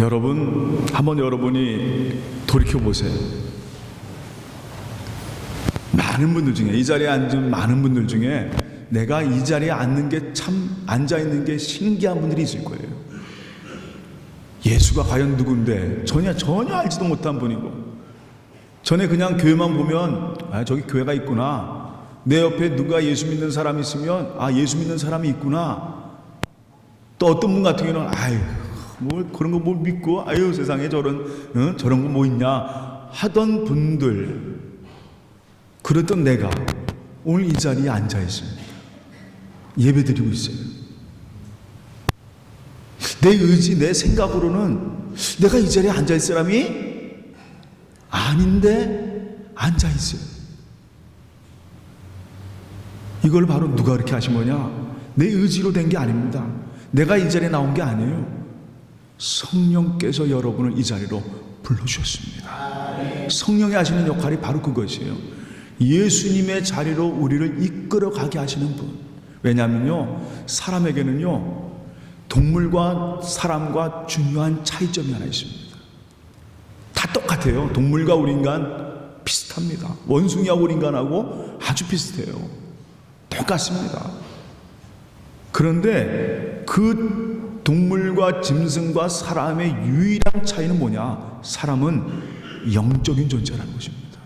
여러분, 한번 여러분이 돌이켜보세요. 많은 분들 중에, 이 자리에 앉은 많은 분들 중에 내가 이 자리에 앉는 게 참, 앉아있는 게 신기한 분들이 있을 거예요. 예수가 과연 누군데 전혀 알지도 못한 분이고, 전에 그냥 교회만 보면 아, 저기 교회가 있구나, 내 옆에 누가 예수 믿는 사람이 있으면 아, 예수 믿는 사람이 있구나. 또 어떤 분 같은 경우는 아유, 뭘 그런 거 뭘 믿고, 아유 세상에 저런 거 뭐 있냐 하던 분들, 그랬던 내가 오늘 이 자리에 앉아 있습니다. 예배 드리고 있어요. 내 의지, 내 생각으로는 내가 이 자리에 앉아 있을 사람이 아닌데 앉아 있어요. 이걸 바로 누가 그렇게 하신 거냐? 내 의지로 된 게 아닙니다. 내가 이 자리에 나온 게 아니에요. 성령께서 여러분을 이 자리로 불러주셨습니다. 성령이 하시는 역할이 바로 그것이에요. 예수님의 자리로 우리를 이끌어가게 하시는 분. 왜냐하면요, 사람에게는요, 동물과 사람과 중요한 차이점이 하나 있습니다. 다 똑같아요. 동물과 우리 인간 비슷합니다. 원숭이하고 우리 인간하고 아주 비슷해요. 똑같습니다. 그런데 그 동물과 짐승과 사람의 유일한 차이는 뭐냐? 사람은 영적인 존재라는 것입니다.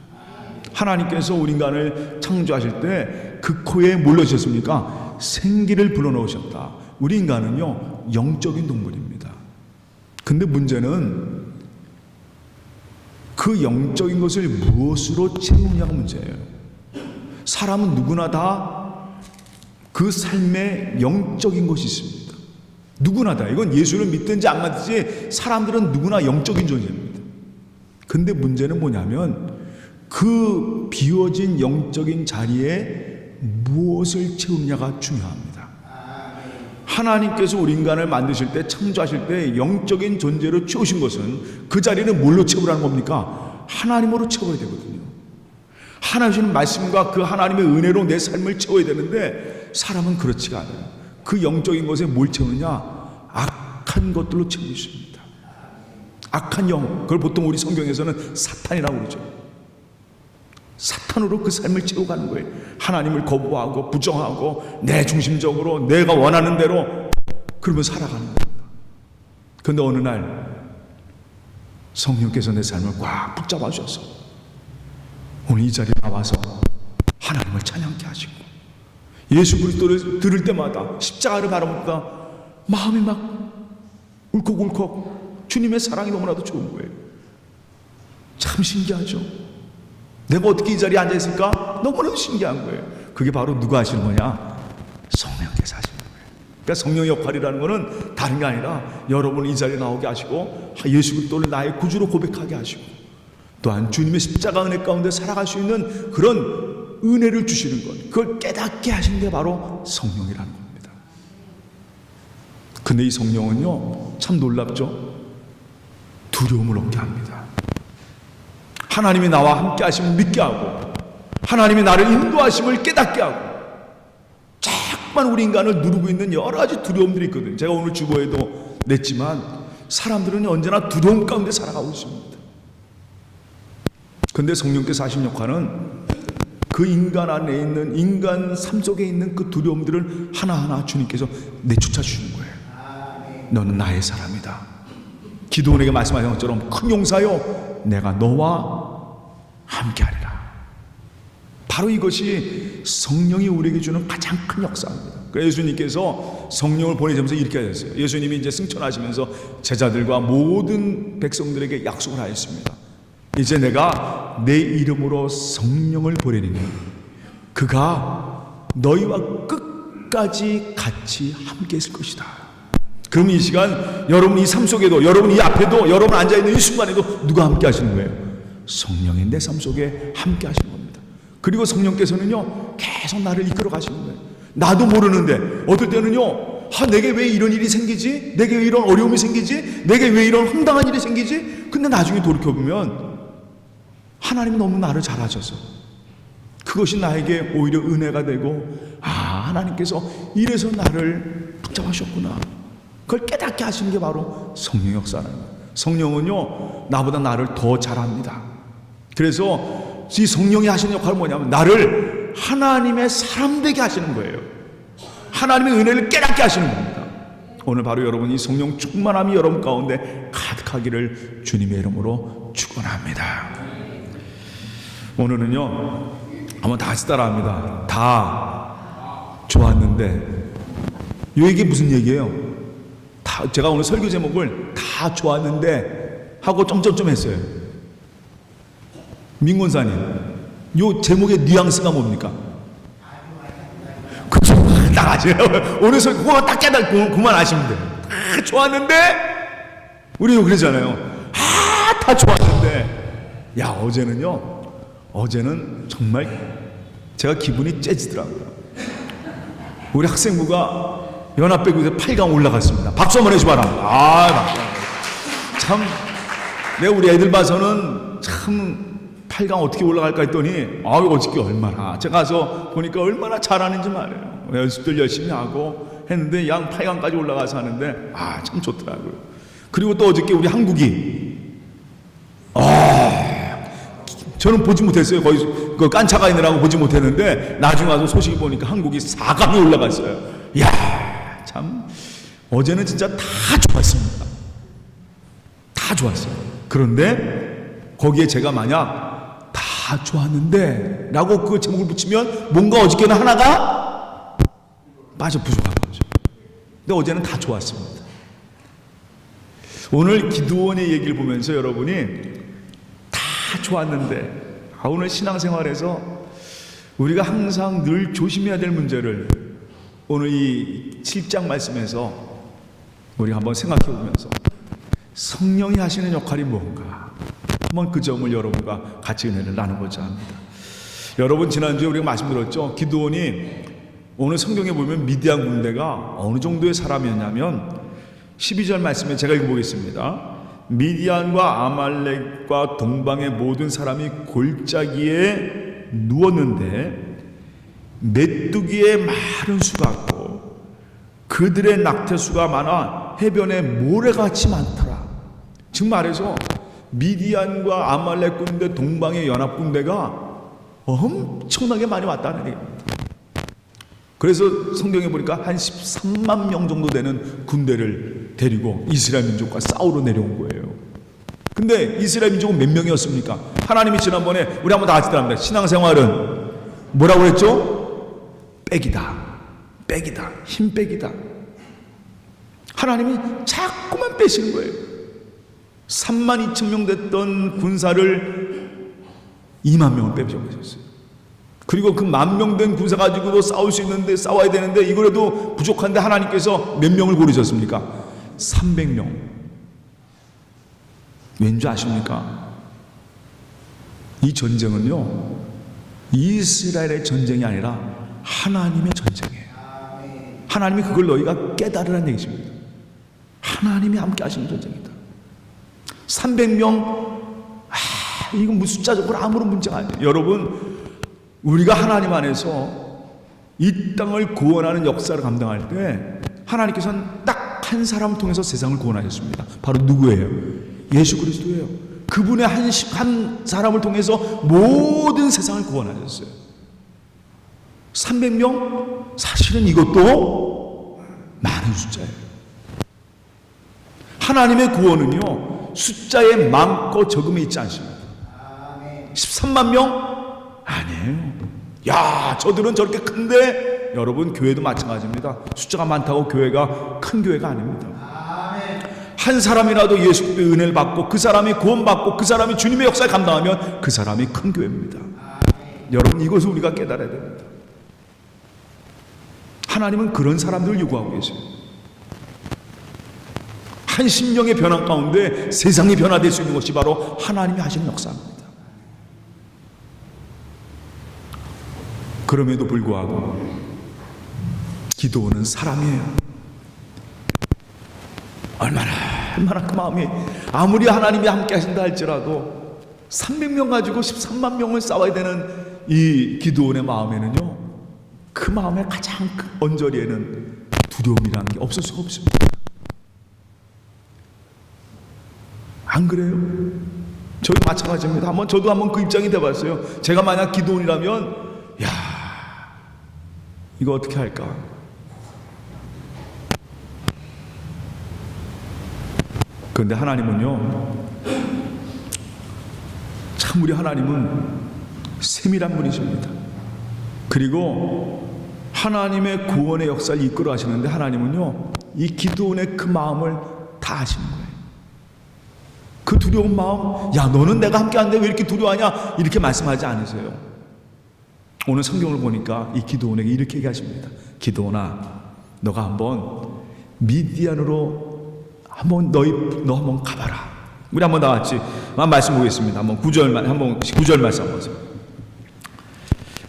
하나님께서 우리 인간을 창조하실 때 그 코에 뭘 넣으셨습니까? 생기를 불어넣으셨다. 우리 인간은요, 영적인 동물입니다. 근데 문제는 그 영적인 것을 무엇으로 채우느냐가 문제예요. 사람은 누구나 다 그 삶에 영적인 것이 있습니다. 누구나 다. 이건 예수를 믿든지 안 믿든지 사람들은 누구나 영적인 존재입니다. 근데 문제는 뭐냐면 그 비워진 영적인 자리에 무엇을 채우느냐가 중요합니다. 하나님께서 우리 인간을 만드실 때, 창조하실 때 영적인 존재로 채우신 것은 그 자리는 뭘로 채우라는 겁니까? 하나님으로 채워야 되거든요. 하나님의 말씀과 그 하나님의 은혜로 내 삶을 채워야 되는데 사람은 그렇지가 않아요. 그 영적인 것에 뭘 채우느냐? 악한 것들로 채우고 있습니다. 악한 영, 그걸 보통 우리 성경에서는 사탄이라고 그러죠. 사탄으로 그 삶을 채워가는 거예요. 하나님을 거부하고 부정하고 내 중심적으로 내가 원하는 대로 그러면 살아가는 겁니다. 그런데 어느 날 성령께서 내 삶을 꽉 붙잡아 주셔서 오늘 이 자리에 나와서 하나님을 찬양케 하시고, 예수 그리스도를 들을 때마다, 십자가를 바라보다 마음이 막 울컥울컥, 주님의 사랑이 너무나도 좋은 거예요. 참 신기하죠. 내가 어떻게 이 자리에 앉아있을까? 너무나도 신기한 거예요. 그게 바로 누가 하시는 거냐? 성령께서 하시는 거예요. 그러니까 성령의 역할이라는 것은 다른 게 아니라 여러분을 이 자리에 나오게 하시고 예수 그리스도를 나의 구주로 고백하게 하시고, 또한 주님의 십자가 은혜 가운데 살아갈 수 있는 그런 은혜를 주시는 것, 그걸 깨닫게 하시는 게 바로 성령이라는 겁니다. 근데 이 성령은요, 참 놀랍죠? 두려움을 얻게 합니다. 하나님이 나와 함께 하심을 믿게 하고, 하나님이 나를 인도하심을 깨닫게 하고, 자꾸만 우리 인간을 누르고 있는 여러 가지 두려움들이 있거든요. 제가 오늘 주보에도 냈지만 사람들은 언제나 두려움 가운데 살아가고 있습니다. 그런데 성령께서 하신 역할은 그 인간 안에 있는, 인간 삶 속에 있는 그 두려움들을 하나하나 주님께서 내쫓아 주시는 거예요. 너는 나의 사람이다. 기도원에게 말씀하신 것처럼 큰 용사여, 내가 너와 함께하리라. 바로 이것이 성령이 우리에게 주는 가장 큰 역사입니다. 그래서 예수님께서 성령을 보내시면서 이렇게 하셨어요. 예수님이 이제 승천하시면서 제자들과 모든 백성들에게 약속을 하였습니다. 이제 내가 내 이름으로 성령을 보내리니 그가 너희와 끝까지 같이 함께 있을 것이다. 그럼 이 시간 여러분 이 삶 속에도, 여러분 이 앞에도, 여러분 앉아있는 이 순간에도 누가 함께 하시는 거예요? 성령이 내 삶 속에 함께 하시는 겁니다. 그리고 성령께서는요, 계속 나를 이끌어 가시는 거예요. 나도 모르는데 어떨 때는요, 내게 왜 이런 일이 생기지? 내게 왜 이런 어려움이 생기지? 내게 왜 이런 황당한 일이 생기지? 근데 나중에 돌이켜보면 하나님이 너무 나를 잘 아셔서 그것이 나에게 오히려 은혜가 되고, 하나님께서 이래서 나를 붙잡으셨구나, 그걸 깨닫게 하시는 게 바로 성령 역사라는 거예요. 성령은요, 나보다 나를 더 잘합니다. 그래서 이 성령이 하시는 역할은 뭐냐면 나를 하나님의 사람 되게 하시는 거예요. 하나님의 은혜를 깨닫게 하시는 겁니다. 오늘 바로 여러분이 성령 충만함이 여러분 가운데 가득하기를 주님의 이름으로 축원합니다. 오늘은요, 한번 다 같이 따라합니다. 다 좋았는데, 이게 무슨 얘기예요? 제가 오늘 설교 제목을 다 좋았는데 하고 점점점 했어요. 민권사님, 요 제목의 뉘앙스가 뭡니까? 그쵸? 딱 아세요? 오늘 설교 그거 딱 깨닫고 그만 아시면 돼요. 다 좋았는데, 우리 그러잖아요. 다 좋았는데, 야, 어제는 정말 제가 기분이 째지더라고요. 우리 학생부가 연합배구에서 8강 올라갔습니다. 박수 한번 해주기 바랍니다. 참, 내가 우리 애들 봐서는 참 8강 어떻게 올라갈까 했더니, 어저께 얼마나, 제가 가서 보니까 얼마나 잘하는지 말이에요. 연습들 열심히 하고 했는데, 양 8강까지 올라가서 하는데, 참 좋더라고요. 그리고 또 어저께 우리 한국이, 저는 보지 못했어요. 거의 그 깐차가 있느라고 보지 못했는데, 나중에 와서 소식이 보니까 한국이 4강에 올라갔어요. 이야, 참, 어제는 진짜 다 좋았습니다. 다 좋았어요. 그런데 거기에 제가 만약 다 좋았는데 라고 그 제목을 붙이면 뭔가 어저께는 하나가 부족한 거죠. 근데 어제는 다 좋았습니다. 오늘 기드온의 얘기를 보면서 여러분이 다 좋았는데, 오늘 신앙생활에서 우리가 항상 늘 조심해야 될 문제를 오늘 이 7장 말씀에서 우리가 한번 생각해 보면서 성령이 하시는 역할이 뭔가 한번 그 점을 여러분과 같이 은혜를 나누고자 합니다. 여러분, 지난주에 우리가 말씀드렸죠. 기드온이 오늘 성경에 보면 미디안 군대가 어느 정도의 사람이었냐면 12절 말씀에 제가 읽어보겠습니다. 미디안과 아말렉과 동방의 모든 사람이 골짜기에 누웠는데 메뚜기의 마른 수가 같고 그들의 낙태수가 많아 해변에 모래같이 많더라. 즉 말해서 미디안과 아말렉 군대, 동방의 연합 군대가 엄청나게 많이 왔다는 얘기입니다. 그래서 성경에 보니까 한 13만 명 정도 되는 군대를 데리고 이스라엘 민족과 싸우러 내려온 거예요. 근데 이스라엘 민족은 몇 명이었습니까? 하나님이 지난번에 우리 한번 다 같이 따라합니다. 신앙생활은 뭐라고 했죠? 빼기다. 힘 빼기다. 하나님이 자꾸만 빼시는 거예요. 3만 2천 명 됐던 군사를 2만 명을 빼버리셨어요. 그리고 그 1,000,000 된 군사 가지고도 싸울 수 있는데, 싸워야 되는데 이거라도 부족한데 하나님께서 몇 명을 고르셨습니까? 300명. 왠지 아십니까? 이 전쟁은요, 이스라엘의 전쟁이 아니라 하나님의 전쟁이에요. 하나님이 그걸 너희가 깨달으라는 얘기입니다. 하나님이 함께 하시는 전쟁이다. 300명, 이건 뭐 숫자적으로 아무런 문제가 아니에요. 여러분, 우리가 하나님 안에서 이 땅을 구원하는 역사를 감당할 때 하나님께서는 딱 한 사람을 통해서 세상을 구원하셨습니다. 바로 누구예요? 예수 그리스도예요. 그분의 한 사람을 통해서 모든 세상을 구원하셨어요. 300명? 사실은 이것도 많은 숫자예요. 하나님의 구원은요, 숫자에 많고 적음이 있지 않습니다. 13만 명? 아니에요. 야, 저들은 저렇게 큰데, 여러분, 교회도 마찬가지입니다. 숫자가 많다고 교회가 큰 교회가 아닙니다. 한 사람이라도 예수 그리스도의 은혜를 받고 그 사람이 구원받고 그 사람이 주님의 역사를 감당하면 그 사람이 큰 교회입니다. 여러분, 이것을 우리가 깨달아야 됩니다. 하나님은 그런 사람들을 요구하고 계세요. 한 심령의 변화 가운데 세상이 변화될 수 있는 것이 바로 하나님이 하시는 역사입니다. 그럼에도 불구하고 기도는 사람이에요. 얼마나 그 마음이, 아무리 하나님이 함께 하신다 할지라도 300명 가지고 13만 명을 싸워야 되는 이 기드온의 마음에는요, 그 마음의 가장 큰 언저리에는 두려움이라는 게 없을 수가 없습니다. 안 그래요? 저희 마찬가지입니다. 저도 한번 그 입장이 돼봤어요. 제가 만약 기도원이라면, 야, 이거 어떻게 할까? 그런데 하나님은요, 참 우리 하나님은 세밀한 분이십니다. 그리고 하나님의 구원의 역사를 이끌어 하시는데 하나님은요, 이 기도원의 그 마음을 다 아시는 거예요. 그 두려운 마음, 야, 너는 내가 함께 하는데 왜 이렇게 두려워하냐? 이렇게 말씀하지 않으세요. 오늘 성경을 보니까 이 기도원에게 이렇게 얘기하십니다. 기도원아, 너가 한번 미디안으로 너 한번 가봐라. 우리 한번 다 같이 말씀 보겠습니다. 한번 9절 말씀 한번 보세요.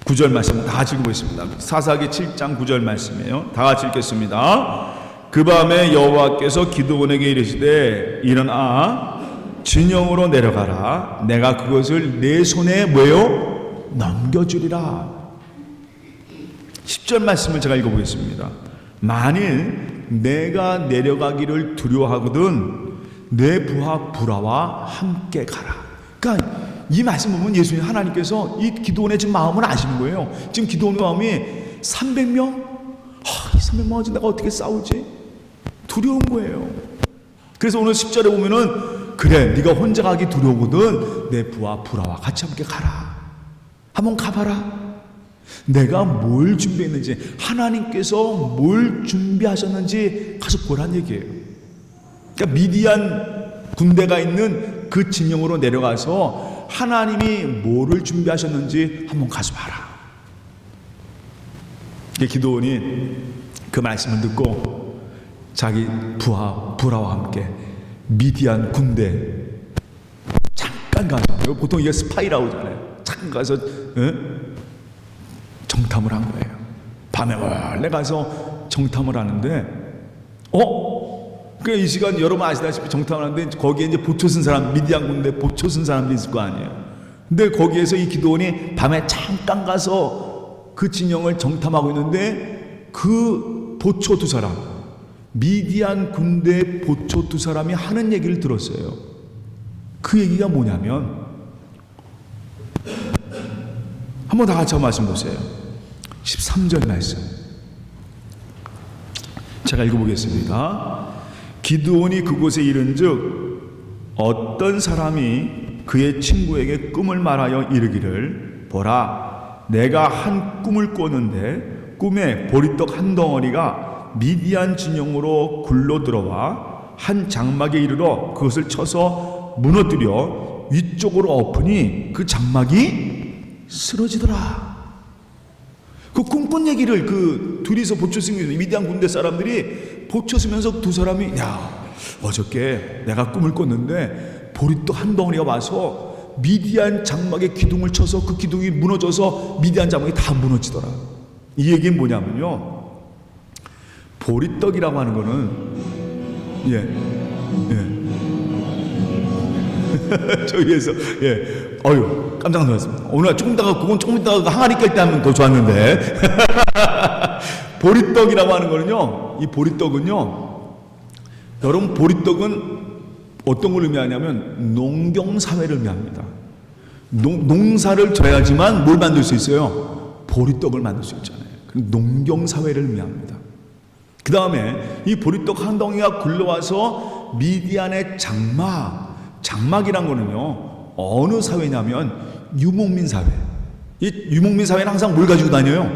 9절 말씀 다 같이 읽어보겠습니다. 사사기 7장 9절 말씀이에요. 다 같이 읽겠습니다. 그 밤에 여호와께서 기드온에게 이르시되 일어나 진영으로 내려가라. 내가 그것을 내 손에 뭐예요? 넘겨주리라. 10절 말씀을 제가 읽어보겠습니다. 만일 내가 내려가기를 두려워하거든 내 부하 부라와 함께 가라. 그러니까 이 말씀 보면 예수님 하나님께서 이 기드온의 지금 마음을 아시는 거예요. 지금 기드온의 마음이 300명? 이 300명 가지고 내가 어떻게 싸우지? 두려운 거예요. 그래서 오늘 10절에 보면은 그래, 네가 혼자 가기 두려우거든 내 부하 부라와 같이 함께 가라. 한번 가봐라. 내가 뭘 준비했는지, 하나님께서 뭘 준비하셨는지 가서 보란 얘기예요. 그러니까 미디안 군대가 있는 그 진영으로 내려가서 하나님이 뭐를 준비하셨는지 한번 가서 봐라. 기드온이 그 말씀을 듣고 자기 부하와 함께 미디안 군대 잠깐 가서, 보통 이게 스파이라고 하잖아요. 잠깐 가서 정탐을 한 거예요. 밤에 원래 가서 정탐을 하는데, 이 시간 여러분 아시다시피 정탐을 하는데 거기에 이제 보초 쓴 사람, 미디안 군대 보초 쓴 사람도 있을 거 아니에요. 근데 거기에서 이 기드온이 밤에 잠깐 가서 그 진영을 정탐하고 있는데 그 보초 두 사람, 미디안 군대 보초 두 사람이 하는 얘기를 들었어요. 그 얘기가 뭐냐면, 한번 다 같이 말씀 보세요. 13절 말씀 제가 읽어보겠습니다. 기드온이 그곳에 이른즉 어떤 사람이 그의 친구에게 꿈을 말하여 이르기를, 보라, 내가 한 꿈을 꿨는데 꿈에 보리떡 한 덩어리가 미디안 진영으로 굴러 들어와 한 장막에 이르러 그것을 쳐서 무너뜨려 위쪽으로 엎으니 그 장막이 쓰러지더라. 그 꿈꾼 얘기를 그 둘이서 보초 쓰면서 미디안 군대 사람들이 보초 쓰면서 두 사람이, 야, 어저께 내가 꿈을 꿨는데 보리떡 한 덩어리가 와서 미디안 장막에 기둥을 쳐서 그 기둥이 무너져서 미디안 장막이 다 무너지더라. 이 얘기는 뭐냐면요, 보리떡이라고 하는 거는 저 위에서 깜짝 놀랐습니다. 오늘 조금 이따가 항아리 깰 때 하면 더 좋았는데 보리떡이라고 하는 거는요, 이 보리떡은요, 여러분, 보리떡은 어떤 걸 의미하냐면 농경사회를 의미합니다. 농사를 져야지만 뭘 만들 수 있어요? 보리떡을 만들 수 있잖아요. 농경사회를 의미합니다. 그 다음에 이 보리떡 한 덩이가 굴러와서 미디안의 장막이란 거는요, 어느 사회냐면 유목민 사회. 이 유목민 사회는 항상 뭘 가지고 다녀요?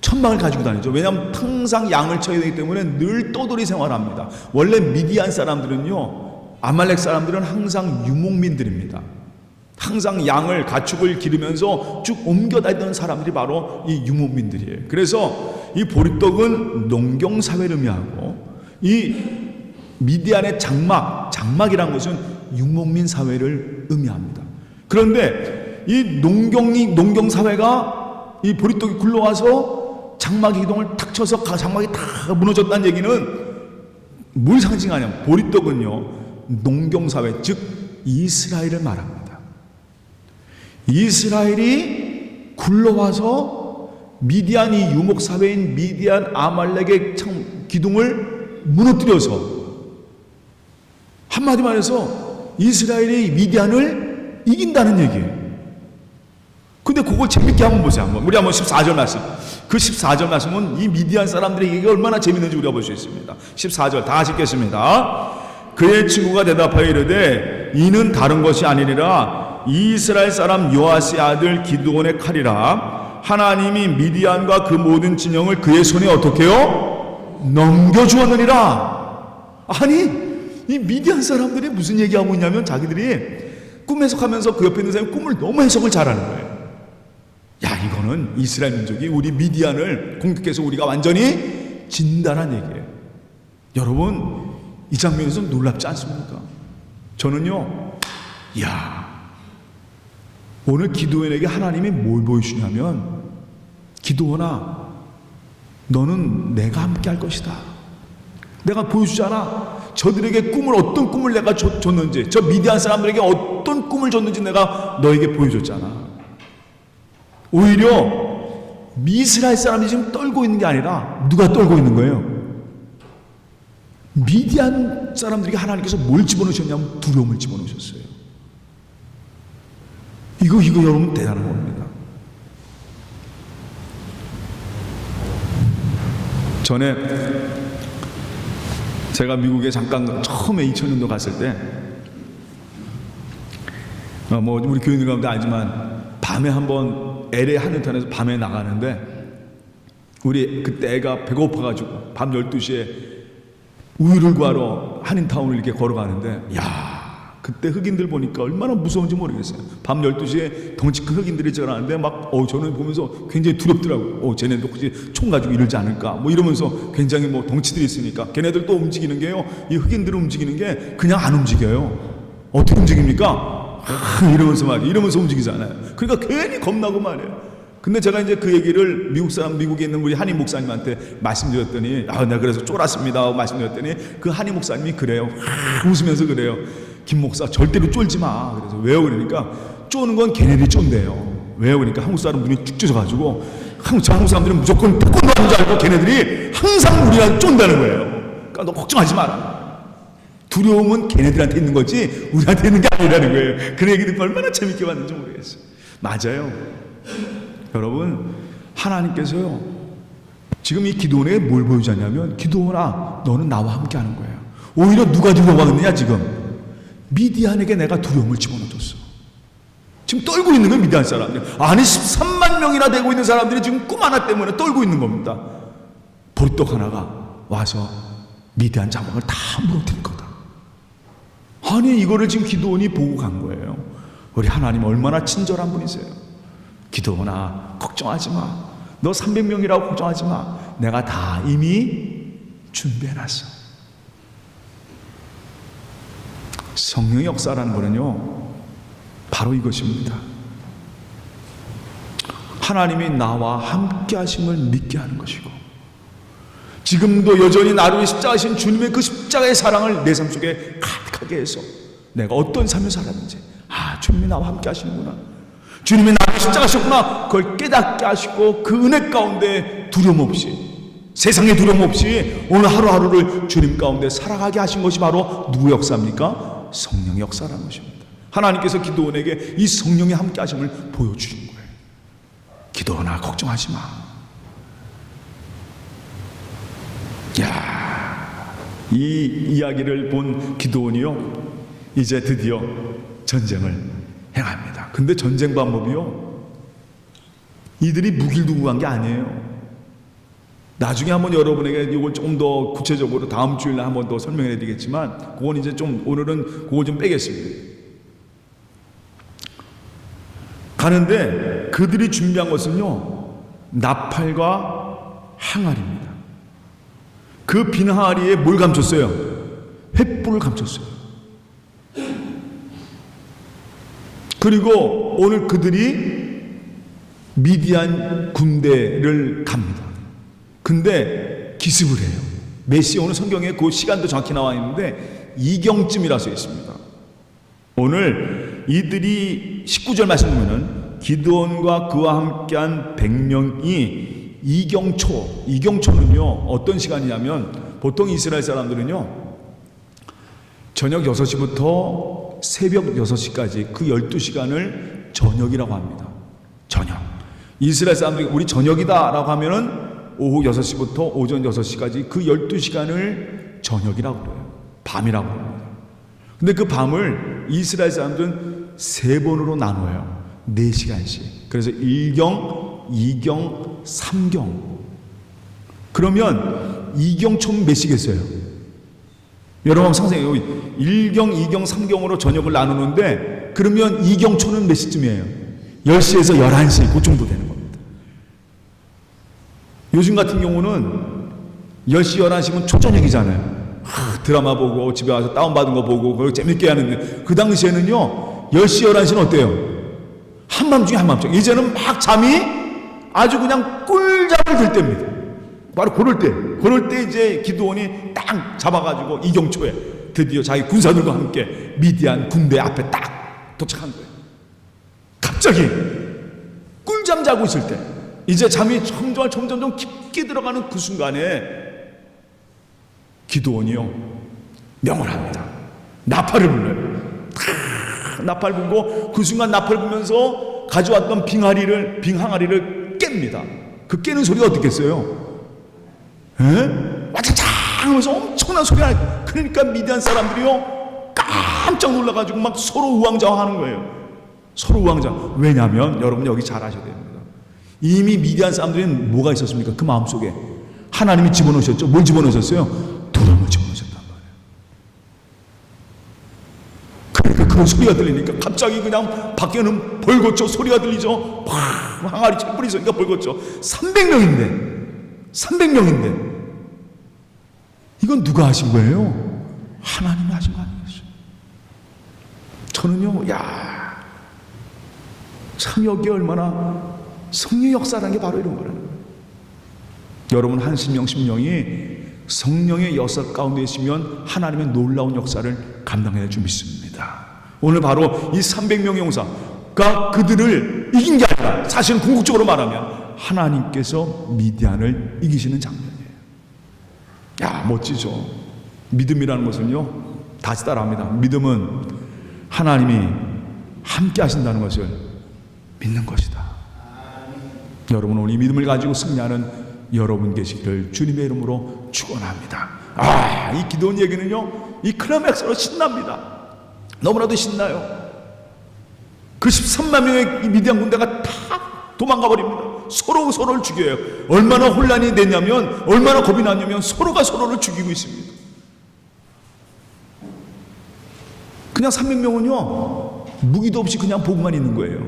천막을 가지고 다니죠. 왜냐하면 항상 양을 쳐야 되기 때문에 늘 떠돌이 생활합니다. 원래 미디안 사람들은요, 아말렉 사람들은 항상 유목민들입니다. 항상 양을, 가축을 기르면서 쭉 옮겨 다니던 사람들이 바로 이 유목민들이에요. 그래서 이 보리떡은 농경사회를 의미하고, 이 미디안의 장막이라는 것은 유목민 사회를 의미합니다. 그런데 이 농경사회가 이 보리떡이 굴러와서 장막의 기둥을 탁 쳐서 장막이 다 무너졌다는 얘기는 뭘 상징하냐면, 보리떡은요, 농경사회, 즉 이스라엘을 말합니다. 이스라엘이 굴러와서 미디안이 유목사회인 미디안 아말렉의 기둥을 무너뜨려서 한마디 말해서 이스라엘이 미디안을 이긴다는 얘기예요. 근데 그걸 재밌게 한번 보세요. 우리 한번 14절 말씀. 그 14절 말씀은 이 미디안 사람들의 얘기가 얼마나 재밌는지 우리가 볼 수 있습니다. 14절 다 같이 읽겠습니다. 그의 친구가 대답하여 이르되 이는 다른 것이 아니니라 이스라엘 사람 요아스의 아들 기드온의 칼이라. 하나님이 미디안과 그 모든 진영을 그의 손에 어떻게 해요? 넘겨주었느니라. 아니 이 미디안 사람들이 무슨 얘기하고 있냐면 자기들이 꿈 해석하면서 그 옆에 있는 사람이 꿈을 너무 해석을 잘하는 거예요. 야, 이거는 이스라엘 민족이 우리 미디안을 공격해서 우리가 완전히 진다는 얘기예요. 여러분, 이 장면에서 놀랍지 않습니까? 저는요, 야, 오늘 기드온에게 하나님이 뭘 보여주냐면, 기드온아, 너는 내가 함께 할 것이다. 내가 보여주잖아. 저들에게 어떤 꿈을 내가 줬는지, 저 미디안 사람들에게 어떤 꿈을 줬는지 내가 너에게 보여줬잖아. 오히려 이스라엘 사람이 지금 떨고 있는 게 아니라 누가 떨고 있는 거예요? 미디안 사람들에게 하나님께서 뭘 집어넣으셨냐면 두려움을 집어넣으셨어요. 이거 여러분 대단한 겁니다. 전에 제가 미국에 잠깐 처음에 2000년도 갔을 때 우리 교인들 가운데 알지만 밤에 한번 LA 한인타운에서 밤에 나가는데 우리 그때 애가 배고파가지고 밤 12시에 우유를 구하러 한인타운을 이렇게 걸어가는데 야 그때 흑인들 보니까 얼마나 무서운지 모르겠어요. 밤 12시에 덩치 큰 흑인들이 지나가는데 저는 보면서 굉장히 두렵더라고요. 쟤네도 혹시 총 가지고 이러지 않을까 이러면서 굉장히 덩치들이 있으니까 걔네들 또 움직이는 게요, 이 흑인들을 움직이는 게 그냥 안 움직여요. 어떻게 움직입니까? 이러면서 움직이잖아요. 그러니까 괜히 겁나고 말이에요. 근데 제가 이제 그 얘기를 미국에 있는 우리 한인 목사님한테 말씀드렸더니 내가 그래서 쫄았습니다 말씀드렸더니 그 한인 목사님이 그래요. 웃으면서 그래요. 김 목사 절대로 쫄지 마. 그래서 왜요? 그러니까 쪼는 건 걔네들이 쫀대요. 왜요? 그러니까 한국 사람 눈이 쭉 쪄져가지고 한국 사람들은 무조건 태권도 하는 줄 알고 걔네들이 항상 우리한테 쫀다는 거예요. 그러니까 너 걱정하지 마라. 두려움은 걔네들한테 있는 거지 우리한테 있는 게 아니라는 거예요. 그 얘기 듣고 얼마나 재밌게 봤는지 모르겠어요. 맞아요. 여러분, 하나님께서요 지금 이 기드온에게 뭘 보여주냐면 기드온아 너는 나와 함께 하는 거예요. 오히려 누가 두려워하느냐 지금 미디안에게 내가 두려움을 집어넣어줬어. 지금 떨고 있는 거예요. 미디안 사람들 아니 13만 명이나 되고 있는 사람들이 지금 꿈 하나 때문에 떨고 있는 겁니다. 보리떡 하나가 와서 미디안 장막을 다 무너뜨릴 거다. 아니 이거를 지금 기드온이 보고 간 거예요. 우리 하나님 얼마나 친절한 분이세요. 기드온아 걱정하지 마. 너 300명이라고 걱정하지 마. 내가 다 이미 준비해놨어. 성령의 역사라는 거는요 바로 이것입니다. 하나님이 나와 함께 하심을 믿게 하는 것이고 지금도 여전히 나를 위해 십자가신 주님의 그 십자가의 사랑을 내 삶 속에 가득하게 해서 내가 어떤 삶을 살았는지 주님이 나와 함께 하시는구나, 주님이 나를 십자가셨구나, 그걸 깨닫게 하시고 그 은혜 가운데 두려움 없이 세상에 두려움 없이 오늘 하루하루를 주님 가운데 살아가게 하신 것이 바로 누구의 역사입니까? 성령의 역사라는 것입니다. 하나님께서 기드온에게 이 성령의 함께 하심을 보여주신 거예요. 기드온아 걱정하지 마. 이 이야기를 본 기드온이요 이제 드디어 전쟁을 행합니다. 근데 전쟁 방법이요 이들이 무기를 두고 간 게 아니에요. 나중에 한번 여러분에게 이걸 조금 더 구체적으로 다음 주일날 한번 더 설명해 드리겠지만 그건 이제 좀 오늘은 그걸 좀 빼겠습니다. 가는데 그들이 준비한 것은요 나팔과 항아리입니다. 그 빈 항아리에 뭘 감췄어요? 횃불을 감췄어요. 그리고 오늘 그들이 미디안 군대를 갑니다. 근데 기습을 해요. 몇 시? 오늘 성경에 그 시간도 정확히 나와 있는데 이경쯤이라 써 있습니다. 오늘 이들이 19절 말씀 보면은 기드온과 그와 함께한 100명이 이경초는요 어떤 시간이냐면 보통 이스라엘 사람들은요 저녁 6시부터 새벽 6시까지 그 12시간을 저녁이라고 합니다. 저녁. 이스라엘 사람들이 우리 저녁이다 라고 하면은 오후 6시부터 오전 6시까지 그 12시간을 저녁이라고 그래요. 밤이라고 합니다. 근데 그 밤을 이스라엘 사람들은 3번으로 나눠요. 4시간씩. 그래서 1경, 2경, 3경. 그러면 2경 총 몇 시겠어요? 여러분 한번 상상해요. 1경, 2경, 3경으로 저녁을 나누는데 그러면 2경 초는 몇 시쯤이에요? 10시에서 11시 그 정도 되는 겁니다. 요즘 같은 경우는 10시, 11시면 초저녁이잖아요. 드라마 보고 집에 와서 다운받은 거 보고 그리고 재밌게 하는데 그 당시에는요 10시, 11시는 어때요? 한밤중에 한밤중. 이제는 막 잠이 아주 그냥 꿀잠을 들 때입니다. 바로 그럴 때 이제 기드온이 딱 잡아가지고 이경초에 드디어 자기 군사들과 함께 미디안 군대 앞에 딱 도착한 거예요. 갑자기 꿀잠 자고 있을 때 이제 잠이 점점 깊게 들어가는 그 순간에 기드온이요 명을 합니다. 나팔을 불러요. 나팔 불고 그 순간 나팔 불면서 가져왔던 빙항아리를 깹니다. 그 깨는 소리가 어떻겠어요? 와차창 하면서 엄청난 소리가 나요. 그러니까 미디안 사람들이요 깜짝 놀라가지고 막 서로 우왕좌왕하는 거예요. 서로 우왕좌왕. 왜냐하면 여러분 여기 잘 아셔야 됩니다. 이미 미디안 사람들은 뭐가 있었습니까? 그 마음속에 하나님이 집어넣으셨죠. 뭘 집어넣으셨어요? 두려움을 집어넣으셨단 말이에요. 그러니까 그런 소리가 들리니까 갑자기 그냥 밖에는 벌겋죠. 소리가 들리죠. 팍 항아리 촛불이 있으니까 벌겋죠. 300명인데 이건 누가 하신 거예요? 하나님이 하신 거 아니겠어요? 저는요, 참 여기에 얼마나 성령의 역사라는 게 바로 이런 거라는 거예요. 여러분 한 심령이 성령의 역사 가운데 있으면 하나님의 놀라운 역사를 감당해낼 줄 믿습니다. 오늘 바로 이 300명의 용사가 그들을 이긴 게 아니라 사실은 궁극적으로 말하면 하나님께서 미디안을 이기시는 장면이에요. 멋지죠. 믿음이라는 것은요 다시 따라합니다. 믿음은 하나님이 함께 하신다는 것을 믿는 것이다. 여러분 오늘 이 믿음을 가지고 승리하는 여러분 계시기를 주님의 이름으로 축원합니다. 이 기도원 얘기는요 이 클라이맥스로 신납니다. 너무나도 신나요. 그 13만 명의 이 미디안 군대가 다 도망가 버립니다. 서로를 죽여요. 얼마나 혼란이 됐냐면 얼마나 겁이 났냐면 서로가 서로를 죽이고 있습니다. 그냥 300명은요 무기도 없이 그냥 보고만 있는 거예요.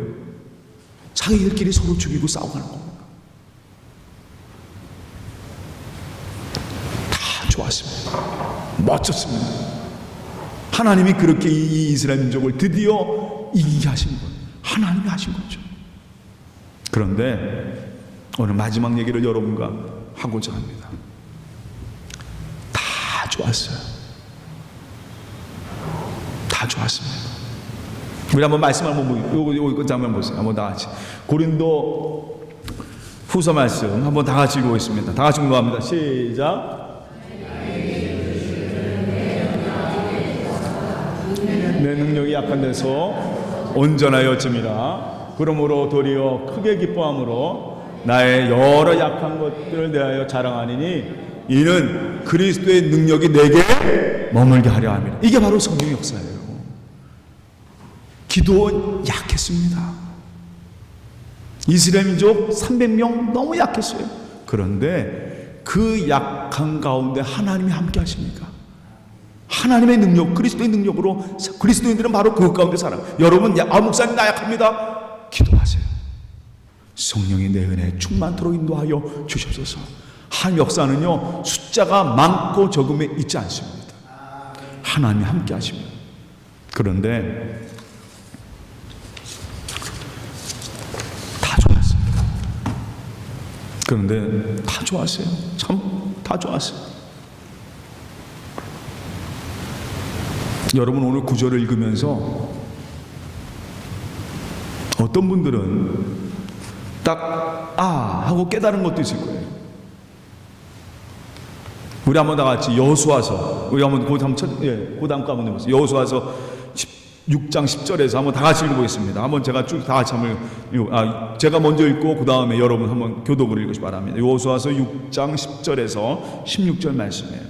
자기들끼리 서로 죽이고 싸우고 하는 겁니다. 다 좋았습니다. 멋졌습니다. 하나님이 그렇게 이 이스라엘 민족을 드디어 이기게 하신 것, 하나님이 하신 거죠. 그런데 오늘 마지막 얘기를 여러분과 하고자 합니다. 다 좋았어요. 다 좋았습니다. 우리 한번 말씀 한번 요거 장면 보세요. 한번 다 같이 고린도 후서 말씀 한번 다 같이 읽어보겠습니다. 다 같이 공부합니다. 시작. 내 능력이 약한 데서 온전하여짐이라. 그러므로 도리어 크게 기뻐함으로 나의 여러 약한 것들을 대하여 자랑하니니 이는 그리스도의 능력이 내게 머물게 하려 함이라. 이게 바로 성령의 역사예요. 기도원 약했습니다. 이스라엘 민족 300명 너무 약했어요. 그런데 그 약한 가운데 하나님이 함께 하십니까? 하나님의 능력, 그리스도의 능력으로 그리스도인들은 바로 그 가운데 살아요. 여러분, 목사님 나 약합니다. 기도하세요. 성령이 내 은혜에 충만토록 인도하여 주시옵소서. 한 역사는요 숫자가 많고 적음에 있지 않습니다. 하나님이 함께 하십니다. 그런데 다 좋았습니다. 그런데 다 좋았어요. 참 다 좋았어요. 여러분 오늘 구절을 읽으면서 어떤 분들은 딱 하고 깨달은 것도 있을 거예요. 우리 한번 다 같이 여호수아서, 우리 한번 그 다음 거 한번 해보세요. 여호수아서 6장 10절에서 한번 다 같이 읽어보겠습니다. 한번 제가 쭉 다 같이 한번 제가 먼저 읽고 그 다음에 여러분 한번 교독으로 읽으시기 바랍니다. 여호수아서 6장 10절에서 16절 말씀이에요.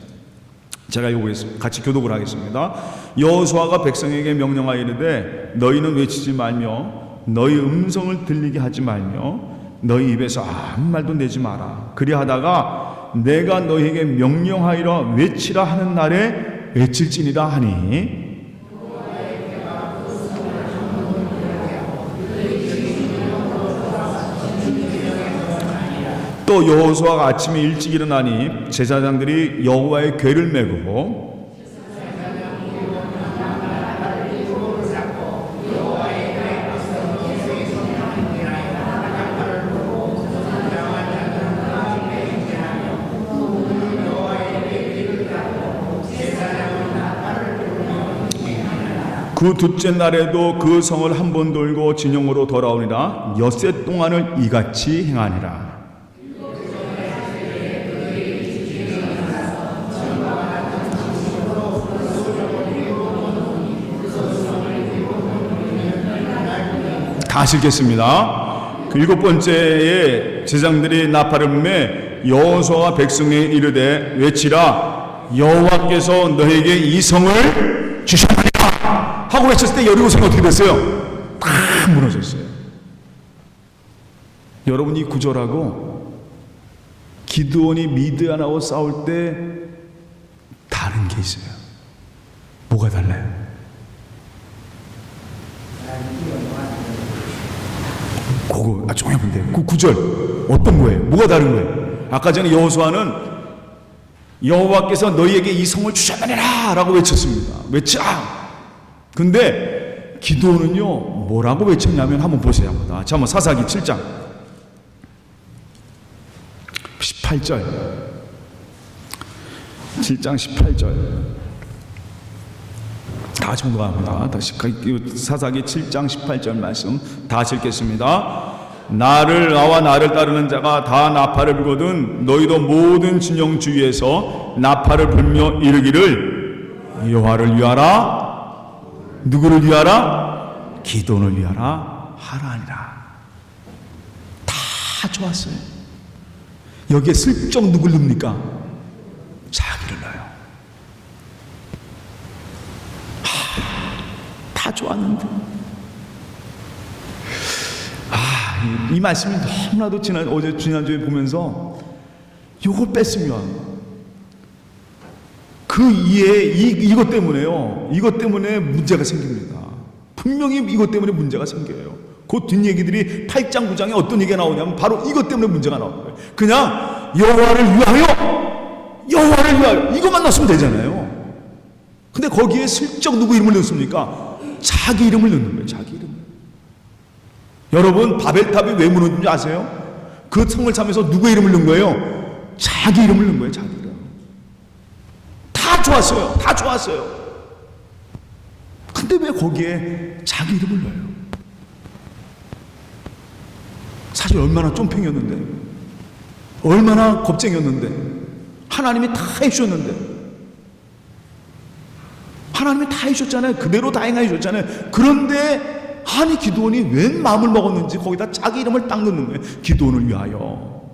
제가 읽어보겠습니다. 같이 교독을 하겠습니다. 여호수아가 백성에게 명령하여 이르되 너희는 외치지 말며 너희 음성을 들리게 하지 말며 너희 입에서 아무 말도 내지 마라. 그리하다가 내가 너희에게 명령하여라 외치라 하는 날에 외칠지니라 하니, 또 여호수아가 아침에 일찍 일어나니 제사장들이 여호와의 궤를 메고 그 둘째 날에도 그 성을 한 번 돌고 진영으로 돌아오니라. 엿새 동안을 이같이 행하니라. 다시 읽겠습니다. 그 일곱 번째에 제사장들이 나팔을 불매 여호수아와 백성에 이르되 외치라 여호와께서 너에게 이 성을 주셨느니라 하고 외쳤을 때 여리고성이 어떻게 됐어요? 탁 무너졌어요. 여러분, 이 구절하고 기드온이 미드안하고 싸울 때 다른 게 있어요. 뭐가 달라요? 그거 조용히 하면 돼요. 그 구절 어떤 거예요? 뭐가 다른 거예요? 아까 전에 여호수아는 여호와께서 너희에게 이 성을 주셨느니라 라고 외쳤습니다. 외치라. 근데 기도는요 뭐라고 외쳤냐면 한번 보세요. 자, 한번 사사기 7장 18절 7장 18절 다 같이 공부합니다. 다시 사사기 7장 18절 말씀 다 같이 읽겠습니다. 나와 나를 따르는 자가 다 나팔을 불거든 너희도 모든 진영 주위에서 나팔을 불며 이르기를 여호와를 위하라. 누구를 위하라? 기도를 위하라 하라니라. 다 좋았어요. 여기에 슬쩍 누굴 넣습니까? 자기를 넣어요. 다 좋았는데 이 말씀이 너무나도 지난주에 보면서 요걸 뺐으면 그 이해 이것 때문에요. 이것 때문에 문제가 생깁니다. 분명히 이것 때문에 문제가 생겨요. 그 뒷얘기들이 8장 9장에 어떤 얘기가 나오냐면 바로 이것 때문에 문제가 나오는 거예요. 그냥 여호와를 위하여 이것만 넣었으면 되잖아요. 근데 거기에 슬쩍 누구 이름을 넣습니까? 자기 이름을 넣는 거예요. 자기 이름. 여러분, 바벨탑이 왜 무너진지 아세요? 그 성을 차면서 누구의 이름을 넣은 거예요? 자기 이름을 넣은 거예요. 자기 이름. 다 좋았어요. 다 좋았어요. 근데 왜 거기에 자기 이름을 넣어요? 사실 얼마나 쫌팽이었는데, 얼마나 겁쟁이였는데, 하나님이 다 해주셨는데, 하나님이 다 해주셨잖아요. 그대로 다 행해 주셨잖아요. 그런데 아니 기드온이 웬 마음을 먹었는지 거기다 자기 이름을 딱 넣는 거예요. 기드온을 위하여.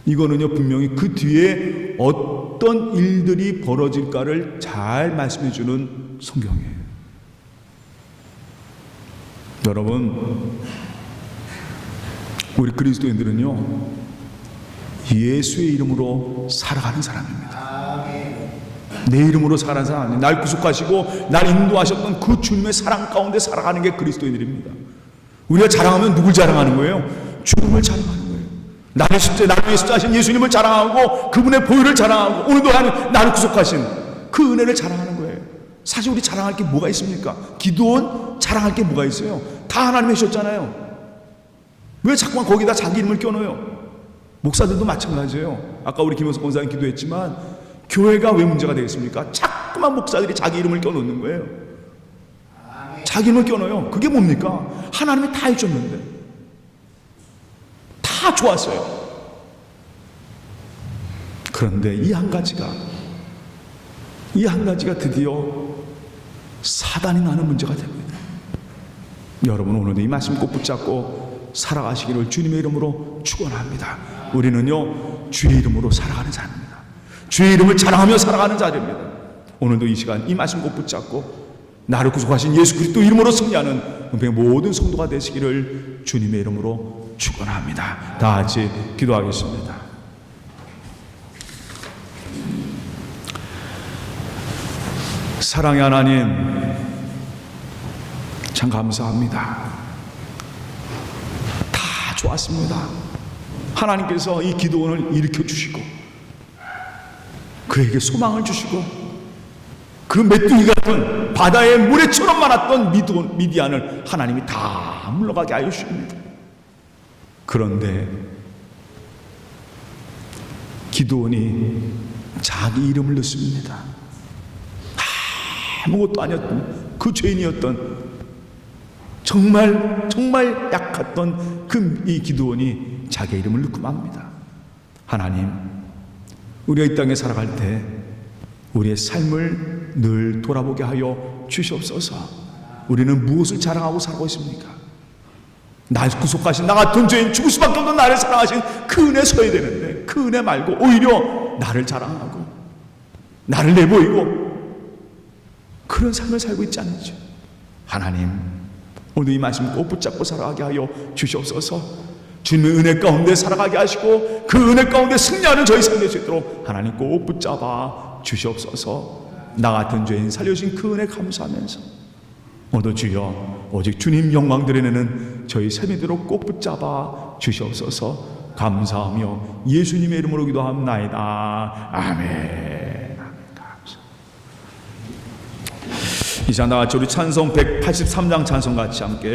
이거는요 분명히 그 뒤에 어떤 일들이 벌어질까를 잘 말씀해 주는 성경이에요. 여러분, 우리 그리스도인들은요 예수의 이름으로 살아가는 사람입니다. 내 이름으로 살아가는 사람, 날 구속하시고 날 인도하셨던 그 주님의 사랑 가운데 살아가는 게 그리스도인들입니다. 우리가 자랑하면 누굴 자랑하는 거예요? 주님을 자랑하는 거예요. 나를 위해 십자하신 예수님을 자랑하고 그분의 보혈을 자랑하고 오늘도 나를 구속하신 그 은혜를 자랑하는 거예요. 사실 우리 자랑할 게 뭐가 있습니까? 기도원 자랑할 게 뭐가 있어요? 다 하나님이 해주셨잖아요. 왜 자꾸만 거기다 자기 이름을 껴넣어요? 목사들도 마찬가지예요. 아까 우리 김영석 권사님 기도했지만 교회가 왜 문제가 되겠습니까? 자꾸만 목사들이 자기 이름을 껴놓는 거예요. 자기 이름을 껴넣어요. 그게 뭡니까? 하나님이 다 해줬는데 다 좋았어요. 그런데 이 한 가지가 드디어 사단이 나는 문제가 됩니다. 여러분, 오늘도 이 말씀 꼭 붙잡고 살아가시기를 주님의 이름으로 축원합니다. 우리는요, 주의 이름으로 살아가는 자입니다. 주의 이름을 자랑하며 살아가는 자입니다. 오늘도 이 시간 이 말씀 꼭 붙잡고 나를 구속하신 예수 그리스도 이름으로 승리하는 은평의 모든 성도가 되시기를 주님의 이름으로 축원합니다. 다 같이 기도하겠습니다. 사랑의 하나님, 참 감사합니다. 다 좋았습니다. 하나님께서 이 기도원을 일으켜 주시고 그에게 소망을 주시고 그 메뚜기 같은 바다의 모래처럼 많았던 미디안을 하나님이 다 물러가게 하여 주십니다. 그런데 기드온이 자기 이름을 넣습니다. 아무것도 아니었던 그 죄인이었던 정말 약했던 이 기드온이 자기 이름을 넣고 맙니다. 하나님, 우리가 이 땅에 살아갈 때 우리의 삶을 늘 돌아보게 하여 주시옵소서. 우리는 무엇을 자랑하고 살고 있습니까? 날 구속하신 나 같은 죄인, 죽을 수밖에 없는 나를 사랑하신 그 은혜 서야 되는데 그 은혜 말고 오히려 나를 자랑하고 나를 내보이고 그런 삶을 살고 있지 않는지, 하나님, 오늘 이 말씀 꼭 붙잡고 살아가게 하여 주시옵소서. 주님의 은혜 가운데 살아가게 하시고 그 은혜 가운데 승리하는 저희 삶이 될 수 있도록 하나님 꼭 붙잡아 주시옵소서. 나 같은 죄인 살려주신 그 은혜 감사하면서 오늘도 주여 오직 주님 영광 드리는 저희 세미대로 꼭 붙잡아 주시옵소서. 감사하며 예수님의 이름으로 기도합나이다. 아멘. 이 시간 다 같이 우리 찬송 183장 찬송 같이 함께